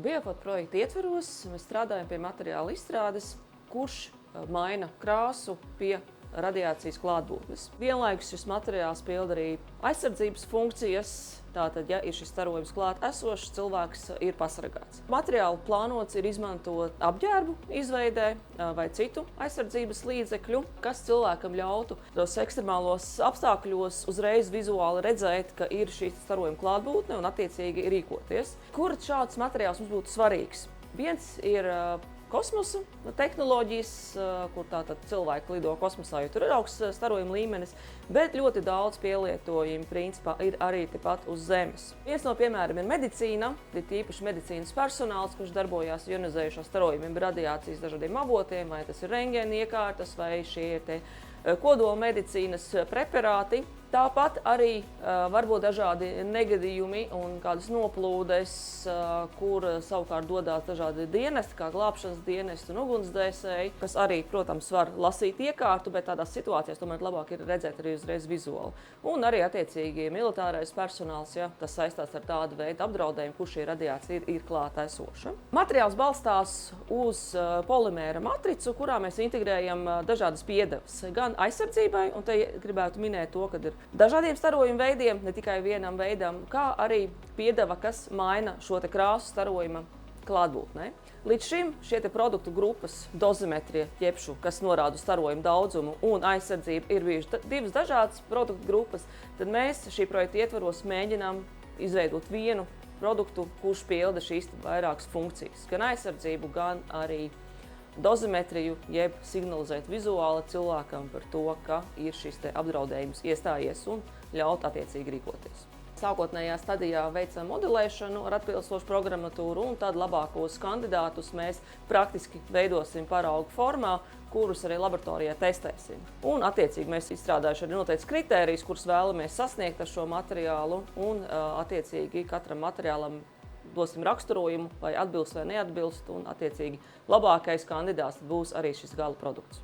Biofot projekta ietveros mēs strādājam pie materiāla izstrādes, kurš maina krāsu pie radiācijas klātbūtnes. Vienlaikus šis materiāls pilda arī aizsardzības funkcijas. Tātad, ja ir šis starojums klāt esošs, cilvēks ir pasargāts. Materiālu plānots ir izmantot apģērbu izveidē vai citu aizsardzības līdzekļu, kas cilvēkam ļautu tos ekstremālos apstākļos uzreiz vizuāli redzēt, ka ir šī starojuma klātbūtne un attiecīgi rīkoties. Kur šāds materiāls mums būtu svarīgs? Viens ir kosmosa tehnoloģijas, kur tātad cilvēki lido kosmosā, jo tur ir augsts starojuma līmenis, bet ļoti daudz pielietojumu principā ir arī tepat uz Zemes. Viens no piemēriem ir medicīna, ir tīpaši medicīnas personāls, kurš darbojās ionizējušā starojuma radiācijas dažādiem avotiem, vai tas ir rentgena iekārtas, vai šie kodola medicīnas preparāti. Tāpat arī var būt dažādi negadījumi un kādas noplūdes, kur savukārt dodās dažādi dienesti, kā glābšanas dienesti un ugunsdzēsēji, kas arī, protams, var lasīt iekārtu, bet tādās situācijās tomēr labāk ir redzēt arī uzreiz vizuāli. Un arī attiecīgi militārais personāls, ja tas saistās ar tādu veidu apdraudējumu, kur šī radiācija ir klāta esoša. Materiāls balstās uz polimēra matricu, kurā mēs integrējam dažādas piedevas, gan aizsardzībai, un te gribētu minēt to, ka ir dažādiem starojuma veidiem, ne tikai vienam veidam, kā arī piedeva, kas maina šo krāsu starojuma klātbūtnē. Līdz šim šie produktu grupas dozimetrija, jebšu, kas norāda uz starojumu daudzumu, un aizsardzība ir bijušas divas dažādas produktu grupas, tad mēs šī projekta ietvaros mēģinām izveidot vienu produktu, kurš pilda šīs vairākas funkcijas, gan aizsardzību, gan arī dozimetriju, jeb signalizēt vizuāli cilvēkam par to, ka ir šis apdraudējums iestājies un ļaut attiecīgi rīkoties. Sākotnējā stadijā veicam modelēšanu ar atbilstošu programmatūru, un tad labākos kandidātus mēs praktiski veidosim paraugu formā, kurus arī laboratorijā testēsim. Un attiecīgi mēs izstrādājuši arī noteikts kritērijus, kurus vēlamies sasniegt ar šo materiālu, un attiecīgi katram materiālam dosim raksturojumu, vai atbilst vai neatbilst, un attiecīgi labākais kandidāts būs arī šis gala produkts.